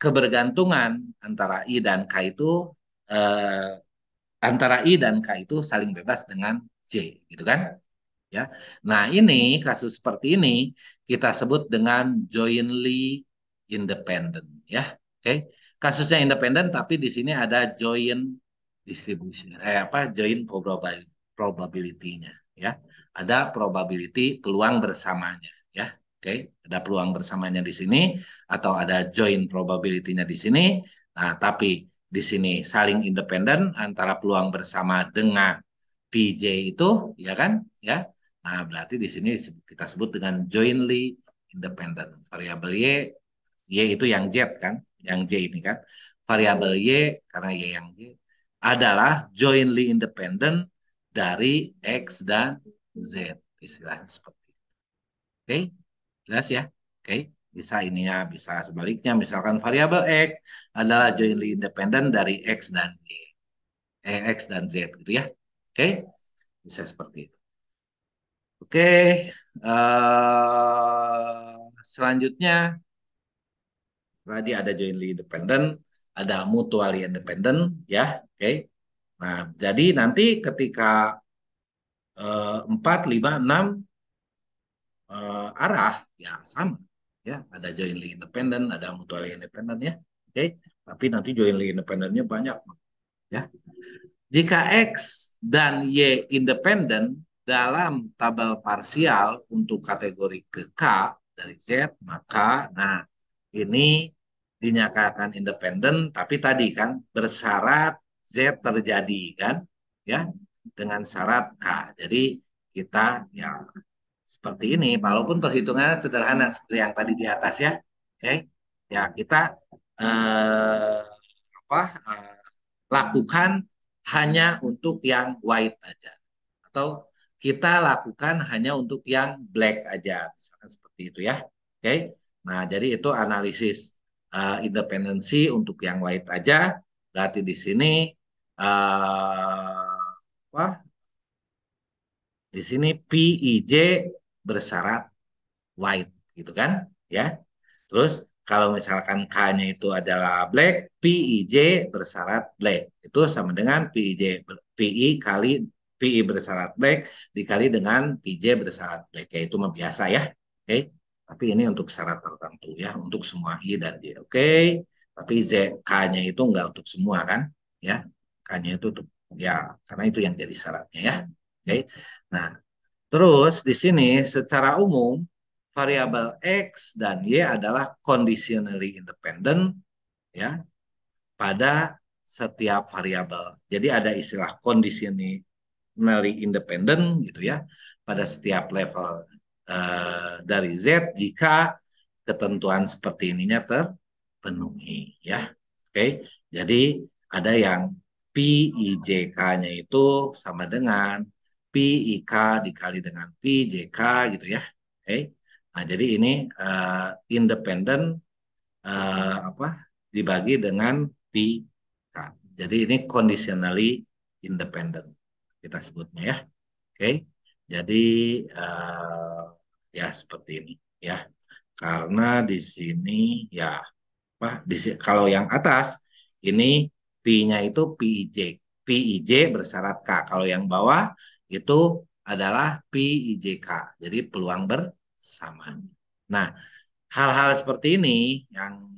kebergantungan antara I dan K itu eh, antara I dan K itu saling bebas dengan J, gitu kan? Ya. Nah, ini kasus seperti ini kita sebut dengan jointly independent, ya. Oke. Kasusnya independen tapi di sini ada joint distribution, joint probability-nya, ya. Ada probability peluang bersamanya, ya. Oke, ada peluang bersamanya di sini atau ada joint probability-nya di sini. Nah, tapi di sini saling independen antara peluang bersama dengan PJ itu, ya kan? Ya. Nah, berarti di sini kita sebut dengan jointly independent. Variabel Y itu yang Z kan? Yang J ini kan? Variabel Y, karena Y yang Y, adalah jointly independent dari X dan Z. Istilahnya seperti itu. Oke, jelas ya? Oke, bisa ininya, bisa sebaliknya. Misalkan variabel X adalah jointly independent dari X dan Y. X dan Z gitu ya. Oke, bisa seperti itu. Oke, selanjutnya tadi ada jointly independent, ada mutually independent, ya. Oke. Nah, jadi nanti ketika 4, 5, 6 arah, ya sama. Ya, ada jointly independent, ada mutually independent ya. Oke. Tapi nanti jointly independentnya banyak. Ya. Jika X dan Y independen dalam tabel parsial untuk kategori ke K dari Z, maka nah ini dinyatakan independen, tapi tadi kan bersyarat Z terjadi kan, ya dengan syarat K. Jadi kita ya seperti ini, walaupun perhitungannya sederhana seperti yang tadi di atas ya, oke, ya kita eh, apa lakukan hanya untuk yang white aja atau kita lakukan hanya untuk yang black aja misalkan seperti itu ya. Oke. Nah, jadi itu analisis independensi untuk yang white aja Berarti di sini apa? Di sini PIJ bersyarat white gitu kan, ya. Terus kalau misalkan K-nya itu adalah black, PIJ bersyarat black. Itu sama dengan PI kali PI bersyarat black dikali dengan PJ bersyarat black. Ya, itu mah biasa ya. Oke. Tapi ini untuk syarat tertentu ya, untuk semua I dan J. Oke. Tapi K-nya itu enggak untuk semua kan, ya. K-nya itu untuk ya, karena itu yang jadi syaratnya ya. Oke. Nah, terus di sini secara umum variabel X dan Y adalah conditionally independent ya pada setiap variabel. Jadi ada istilah conditionally independent gitu ya pada setiap level dari Z jika ketentuan seperti ininya terpenuhi ya. Oke. Jadi ada yang PIJK-nya itu sama dengan PIK dikali dengan PJK gitu ya. Oke. Nah, jadi ini independen apa dibagi dengan PK. Jadi ini conditionally independent kita sebutnya ya. Oke. Jadi eh, ya seperti ini ya. Karena di sini ya apa kalau yang atas ini P-nya itu PIJ. PIJ bersyarat K. Kalau yang bawah itu adalah PIJK. Jadi peluang bersama. Nah, hal-hal seperti ini yang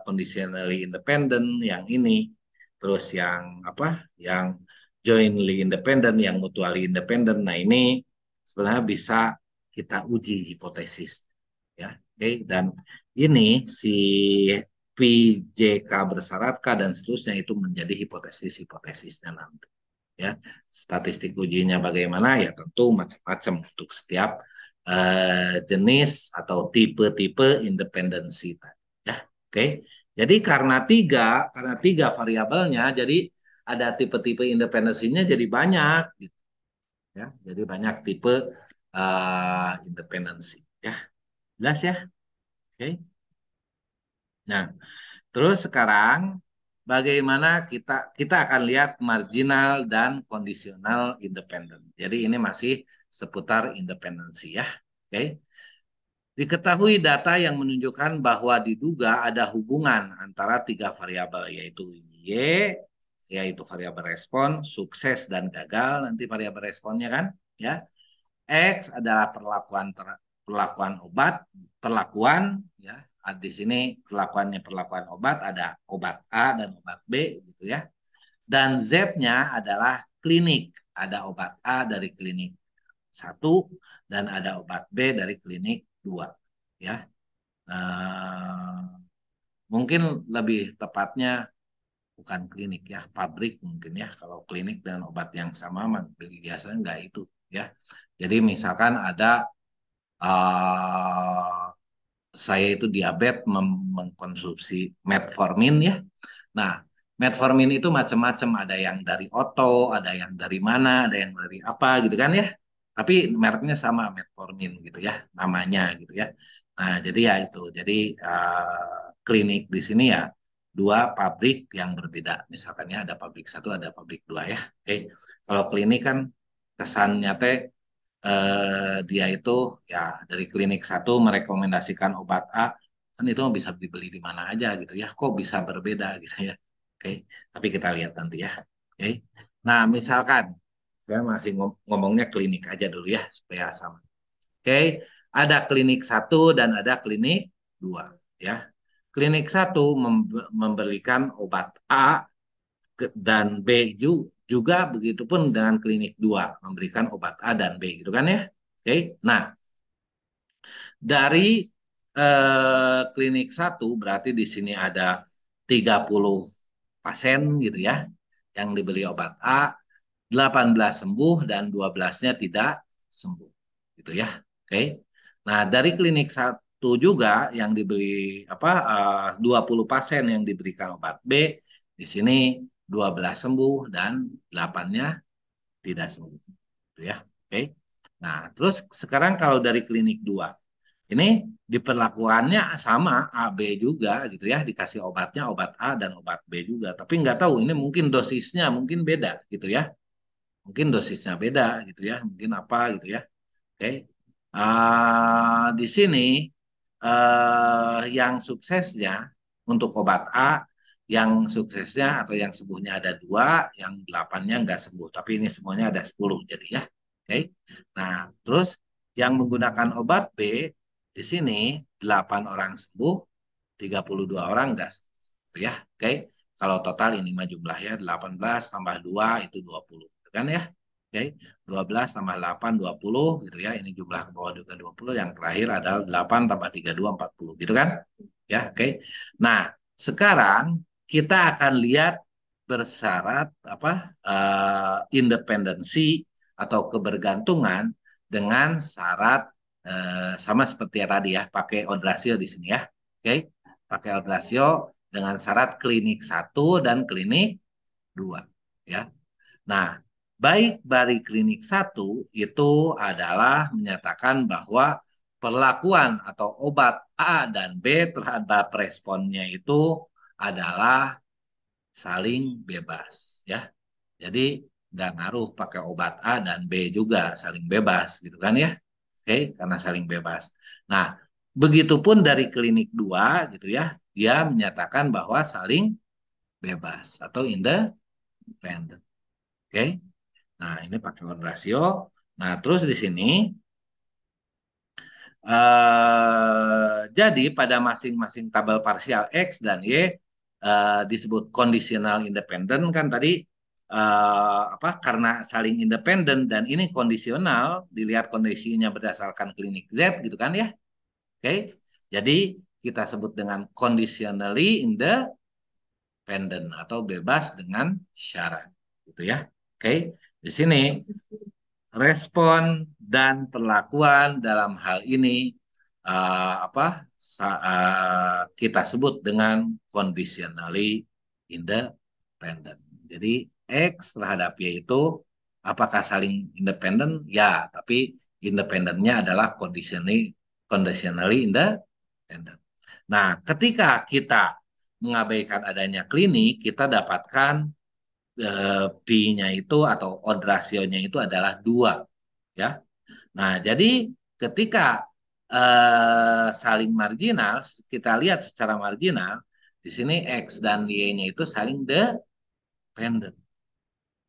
conditionally independent, yang ini, terus yang apa, yang jointly independent, yang mutually independent. Nah ini sebenarnya bisa kita uji hipotesis, ya. Oke, dan ini si PJK bersyarat K dan seterusnya itu menjadi hipotesis-hipotesisnya nanti. Ya, statistik ujinya bagaimana ya tentu macam-macam untuk setiap jenis atau tipe-tipe independensi tadi. Ya, oke. Jadi karena tiga variabelnya, jadi ada tipe-tipe independensinya jadi banyak, gitu. Ya, jadi banyak tipe independensi. Ya, jelas ya. Oke. Nah, terus sekarang bagaimana kita kita akan lihat marginal dan kondisional independen. Jadi ini masih seputar independensi ya. Oke. Diketahui data yang menunjukkan bahwa diduga ada hubungan antara tiga variabel yaitu Y, yaitu variabel respon, sukses dan gagal nanti variabel responnya kan, ya. X adalah perlakuan obat, perlakuan ya. Di sini perlakuan obat ada obat A dan obat B gitu ya. Dan Z-nya adalah klinik, ada obat A dari klinik satu dan ada obat B dari klinik 2 ya. Eh, mungkin lebih tepatnya bukan klinik ya, pabrik mungkin ya. Kalau klinik dan obat yang sama biasanya enggak itu ya. Jadi misalkan ada uh, saya itu diabetes mengkonsumsi metformin ya. Nah, metformin itu macam-macam, ada yang dari Oto, ada yang dari mana, ada yang dari apa gitu kan ya. Tapi mereknya sama metformin gitu ya, namanya gitu ya. Nah, jadi ya itu. Jadi klinik di sini ya dua pabrik yang berbeda. Misalkan ya ada pabrik satu, ada pabrik dua ya. Oke. Kalau klinik kan kesannya teh dia itu ya dari klinik satu merekomendasikan obat A kan itu bisa dibeli di mana aja gitu ya kok bisa berbeda gitu ya oke tapi kita lihat nanti ya oke nah misalkan saya masih ngomongnya klinik aja dulu ya supaya sama oke ada klinik satu dan ada klinik dua ya klinik satu memberikan obat A dan B juga begitupun dengan klinik 2 memberikan obat A dan B gitu kan ya. Oke. Nah, dari klinik satu berarti di sini ada 30 pasien gitu ya yang diberi obat A, 18 sembuh dan 12-nya tidak sembuh gitu ya. Oke. Nah, dari klinik satu juga yang diberi 20 pasien yang diberikan obat B, di sini 12 sembuh dan 8-nya tidak sembuh. Gitu ya. Oke. Nah, terus sekarang kalau dari klinik 2 Ini diperlakukannya sama A B juga gitu ya, dikasih obatnya obat A dan obat B juga. Tapi nggak tahu ini mungkin dosisnya mungkin beda gitu ya, mungkin dosisnya beda gitu ya, mungkin apa gitu ya. Oke. Di sini yang suksesnya untuk obat A, yang suksesnya atau yang sembuhnya ada dua, yang delapannya nggak sembuh. Tapi ini semuanya ada 10 jadi ya. Oke. Nah, terus yang menggunakan obat B di sini 8 orang sembuh, 32 orang nggak sembuh ya. Oke. Kalau total ini mah jumlahnya 18 tambah 2 itu 20. Kan ya? Oke, 12 tambah 8, 20 gitu ya. Ini jumlah ke bawah juga 20. Yang terakhir adalah 8 tambah 32, 40 gitu kan. Ya, oke. Nah, sekarang kita akan lihat bersyarat apa independensi atau kebergantungan dengan syarat sama seperti yang tadi ya, pakai odd ratio di sini ya. Oke, pakai odd ratio dengan syarat klinik satu dan klinik 2 ya. Nah, baik dari klinik satu itu adalah menyatakan bahwa perlakuan atau obat A dan B terhadap responnya itu adalah saling bebas ya. Jadi nggak ngaruh pakai obat A dan B juga saling bebas gitu kan ya. Oke, karena saling bebas. Nah, begitupun dari klinik 2 gitu ya, dia menyatakan bahwa saling bebas atau independen. Oke. Nah, ini pakai odd ratio. Nah, terus di sini jadi pada masing-masing tabel parsial X dan Y disebut conditional independent kan tadi apa karena saling independen dan ini kondisional dilihat kondisinya berdasarkan klinik Z gitu kan ya. Oke. Jadi kita sebut dengan conditionally independent atau bebas dengan syarat gitu ya. Oke. Di sini respon dan perlakuan dalam hal ini kita sebut dengan conditionally independent. Jadi X terhadap Y itu apakah saling independen? Ya, tapi independennya adalah conditionally independent. Nah, ketika kita mengabaikan adanya klinik, kita dapatkan P-nya itu atau odd ratio-nya itu adalah 2 ya. Nah, jadi ketika saling marginal, kita lihat secara marginal di sini X dan Y-nya itu saling dependent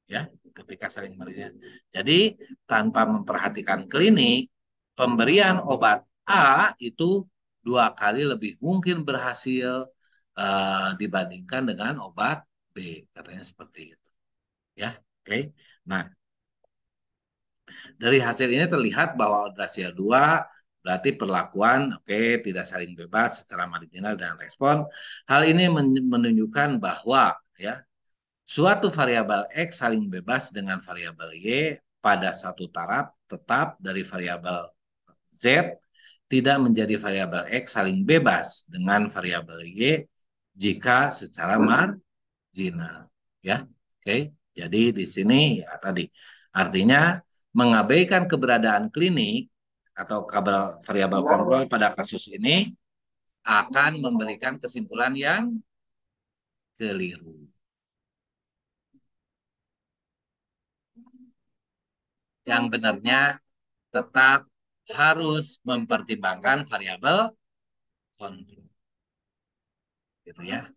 ya, ketika saling marginal. Jadi tanpa memperhatikan klinik, pemberian obat A itu 2 kali lebih mungkin berhasil dibandingkan dengan obat B, katanya seperti itu ya. Oke. Nah, dari hasil ini terlihat bahwa audasia 2 berarti perlakuan oke tidak saling bebas secara marginal dan respon. Hal ini menunjukkan bahwa ya suatu variabel X saling bebas dengan variabel Y pada satu taraf tetap dari variabel Z tidak menjadi variabel X saling bebas dengan variabel Y jika secara marginal ya. Oke, jadi di sini ya tadi artinya mengabaikan keberadaan klinik atau variabel kontrol pada kasus ini akan memberikan kesimpulan yang keliru. Yang benarnya tetap harus mempertimbangkan variabel kontrol. Gitu ya.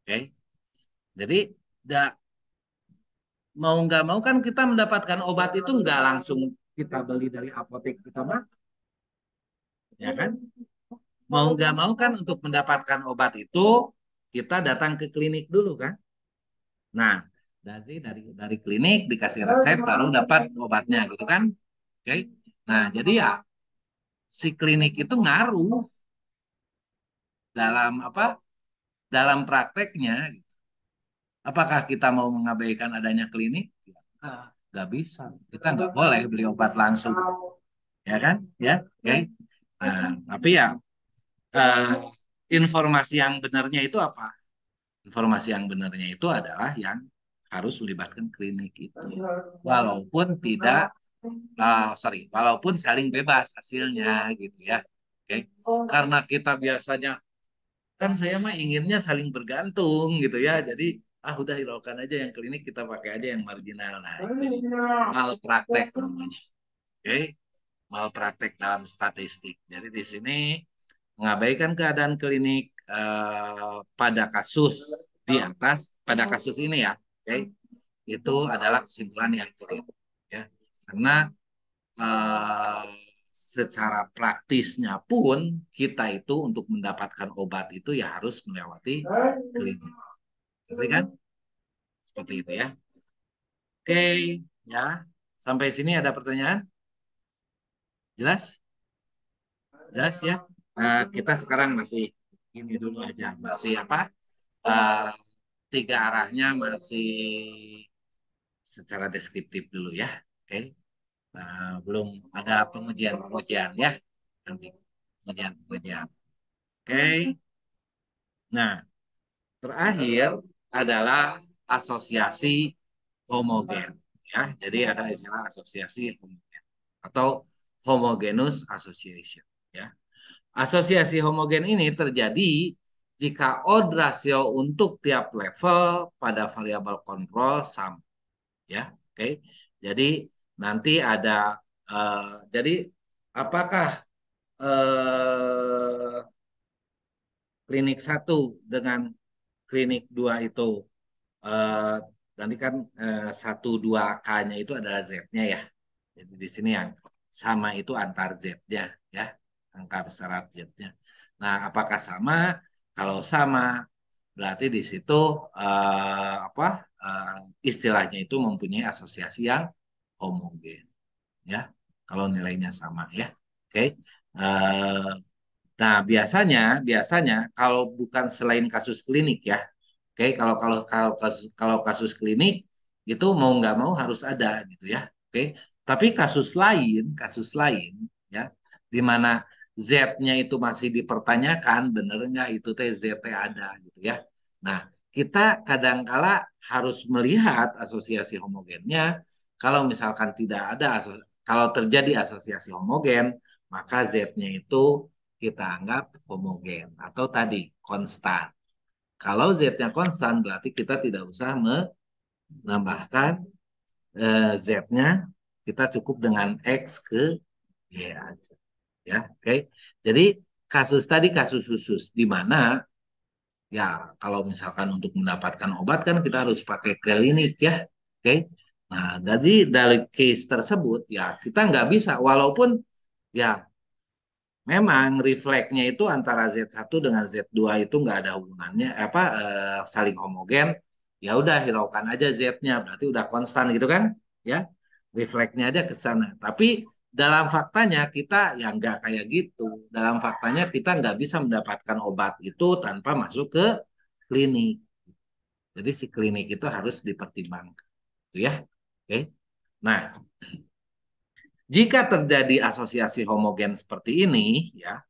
Oke. Jadi mau nggak mau kan kita mendapatkan obat itu nggak langsung kita beli dari apotek kita mah, ya kan? Mau nggak mau kan untuk mendapatkan obat itu kita datang ke klinik dulu kan. Nah, dari klinik dikasih resep baru dapat obatnya gitu kan. Oke. Nah, jadi ya si klinik itu ngaruh dalam apa? Dalam prakteknya. Apakah kita mau mengabaikan adanya klinik? Ya, nggak bisa. Kita nggak boleh beli obat langsung, ya kan? Ya, oke. Nah, tapi ya eh, informasi yang benarnya itu apa? Informasi yang benarnya itu adalah yang harus melibatkan klinik itu. Walaupun tidak, walaupun saling bebas hasilnya gitu ya. Oke. Karena kita biasanya kan saya mah inginnya saling bergantung gitu ya. Jadi udah hiraukan aja yang klinik, kita pakai aja yang marginal. Nah, itu malpraktek namanya. Oke. Malpraktek dalam statistik. Jadi di sini mengabaikan keadaan klinik pada kasus di atas, pada kasus ini ya. Oke. Itu adalah kesimpulan yang keliru ya. Karena eh, secara praktisnya pun kita itu untuk mendapatkan obat itu ya harus melewati klinik. Jadi kan seperti itu ya. Oke, ya. Sampai sini ada pertanyaan? Jelas? Jelas ya? Kita sekarang masih ini dulu aja, masih apa? Eh, tiga arahnya masih secara deskriptif dulu ya. Oke. Belum ada pengujian-pengujian ya. Nanti pengujian-pengujian. Oke. Nah, terakhir adalah asosiasi homogen. Ya, jadi ada istilah asosiasi homogen atau homogeneous association. Ya, asosiasi homogen ini terjadi jika odd ratio untuk tiap level pada variabel kontrol sama. Ya, oke. Jadi nanti ada jadi apakah eh, klinik satu dengan klinik dua itu eh, nanti kan satu dua K-nya itu adalah Z-nya ya. Jadi di sini yang sama itu antar Z-nya ya, angka syarat Z-nya. Nah, apakah sama? Kalau sama, berarti di situ apa istilahnya itu mempunyai asosiasi yang homogen ya. Kalau nilainya sama ya. Oke. Eh, Nah, biasanya biasanya kalau bukan selain kasus klinik ya. Oke, kalau kasus klinik itu mau nggak mau harus ada gitu ya. Oke. Tapi kasus lain ya di mana Z-nya itu masih dipertanyakan bener nggak itu teh Z ada gitu ya. Nah, kita kadangkala harus melihat asosiasi homogennya. Kalau misalkan tidak ada kalau terjadi asosiasi homogen, maka Z-nya itu kita anggap homogen atau tadi konstan. Kalau Z-nya konstan berarti kita tidak usah menambahkan Z-nya, kita cukup dengan X ke Y aja. Ya, oke. Jadi kasus khusus di mana ya kalau misalkan untuk mendapatkan obat kan kita harus pakai klinik ya. Oke. Nah, jadi dari case tersebut ya kita nggak bisa walaupun ya memang refleksnya itu antara Z1 dengan Z2 itu nggak ada hubungannya apa saling homogen. Ya udah hiraukan aja Z-nya berarti udah konstan gitu kan? Ya. Refleksnya aja ke sana. Tapi dalam faktanya kita ya nggak kayak gitu. Dalam faktanya kita nggak bisa mendapatkan obat itu tanpa masuk ke klinik. Jadi si klinik itu harus dipertimbangkan. Gitu ya. Oke. Nah, jika terjadi asosiasi homogen seperti ini, ya,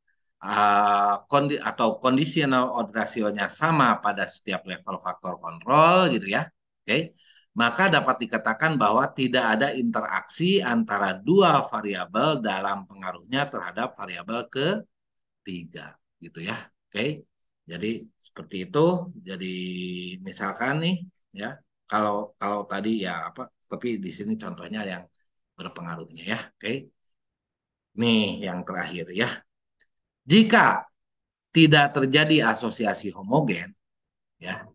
atau conditional odd ratio-nya sama pada setiap level faktor kontrol, gitu ya, oke, maka dapat dikatakan bahwa tidak ada interaksi antara dua variabel dalam pengaruhnya terhadap variabel ketiga, gitu ya, oke. Jadi seperti itu. Jadi misalkan nih, ya, kalau kalau tadi ya apa, tapi di sini contohnya yang berpengaruhnya ya. Oke. Nih yang terakhir ya. Jika tidak terjadi asosiasi homogen ya,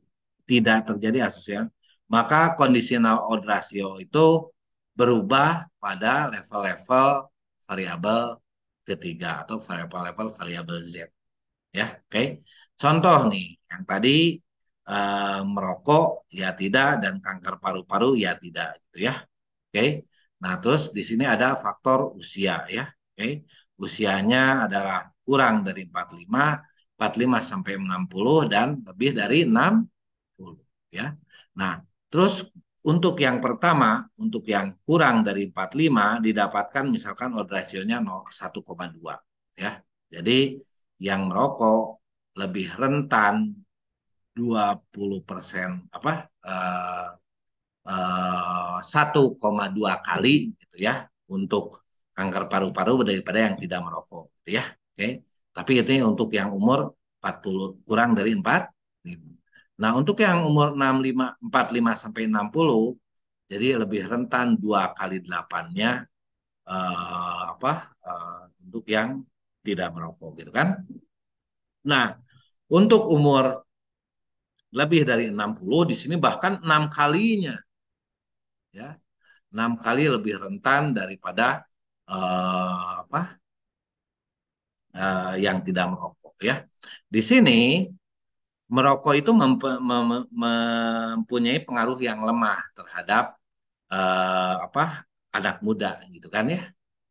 tidak terjadi asosiasi, maka conditional odd ratio itu berubah pada level-level variabel ketiga atau level-level variabel Z ya. Oke. Contoh nih yang tadi merokok ya tidak dan kanker paru-paru ya tidak gitu ya. Oke. Nah, terus di sini ada faktor usia ya. Oke. Usianya adalah kurang dari 45 sampai 60 dan lebih dari 60 ya. Nah, terus untuk yang pertama, untuk yang kurang dari 45 didapatkan misalkan odd ratio-nya 1,2 ya. Jadi yang merokok lebih rentan 20% apa 1,2 kali gitu ya untuk kanker paru-paru daripada yang tidak merokok gitu ya. Oke. Tapi itu untuk yang umur 40 kurang dari 45. Nah, untuk yang umur 65, 45 sampai 60, jadi lebih rentan 2 kali 8-nya untuk yang tidak merokok gitu kan. Nah, untuk umur lebih dari 60 di sini bahkan 6 kalinya ya. 6 kali lebih rentan daripada apa yang tidak merokok ya. Di sini merokok itu mempunyai pengaruh yang lemah terhadap anak muda gitu kan ya.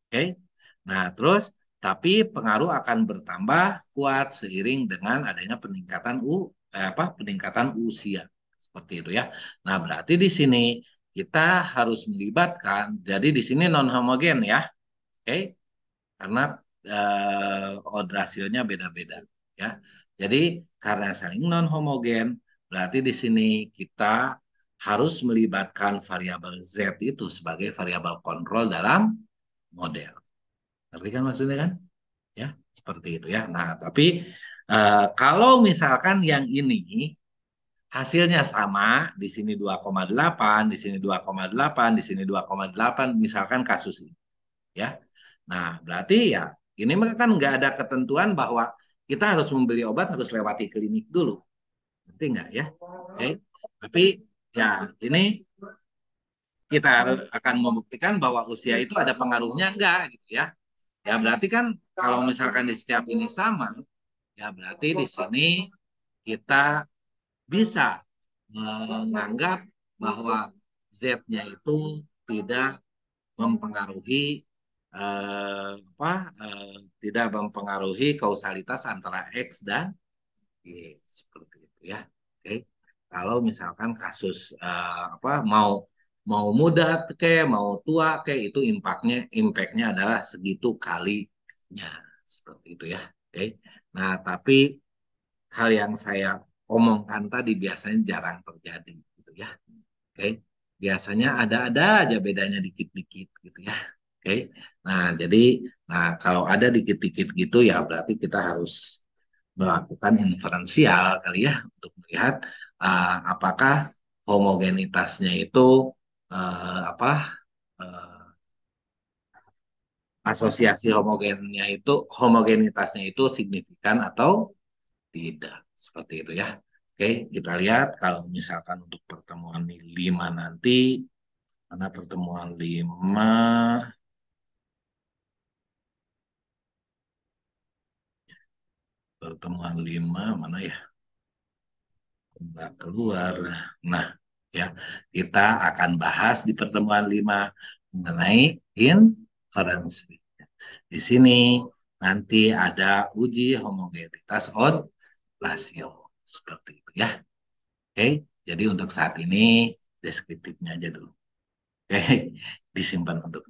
Oke. Nah, terus tapi pengaruh akan bertambah kuat seiring dengan adanya peningkatan usia seperti itu ya. Nah, berarti di sini kita harus melibatkan, jadi di sini non homogen ya. Oke, karena odd rasionya beda-beda ya. Jadi karena saling non homogen, berarti di sini kita harus melibatkan variabel Z itu sebagai variabel kontrol dalam model. Ngerti kan maksudnya kan? Ya, seperti itu ya. Nah, tapi kalau misalkan yang ini hasilnya sama, di sini 2,8, di sini 2,8, di sini 2,8, misalkan kasus ini, ya. Nah, berarti ya ini kan nggak ada ketentuan bahwa kita harus membeli obat harus lewati klinik dulu. Ngerti nggak ya? Oke. Tapi ya ini kita akan membuktikan bahwa usia itu ada pengaruhnya enggak gitu ya. Ya berarti kan kalau misalkan di setiap ini sama, ya berarti di sini kita bisa menganggap bahwa Z-nya itu tidak mempengaruhi tidak mempengaruhi kausalitas antara X dan Y seperti itu ya. Oke. Kalau misalkan kasus mau mau muda ke mau tua ke itu impactnya adalah segitu kalinya seperti itu ya. Oke. Nah, tapi hal yang saya omongkan tadi biasanya jarang terjadi gitu ya. Oke. Biasanya ada-ada aja bedanya dikit-dikit gitu ya. Oke. Nah, jadi kalau ada dikit-dikit gitu ya berarti kita harus melakukan inferensial kali ya untuk melihat apakah homogenitasnya itu uh, apa uh, asosiasi homogenitasnya itu signifikan atau tidak seperti itu ya. Oke, kita lihat kalau misalkan untuk pertemuan 5 nanti, mana pertemuan 5 mana ya? Nggak keluar. Nah, ya, kita akan bahas di pertemuan 5 mengenai inferensi. Di sini nanti ada uji homogenitas odd rasio. Seperti itu ya. Oke, jadi untuk saat ini deskriptifnya aja dulu. Oke, disimpan untuk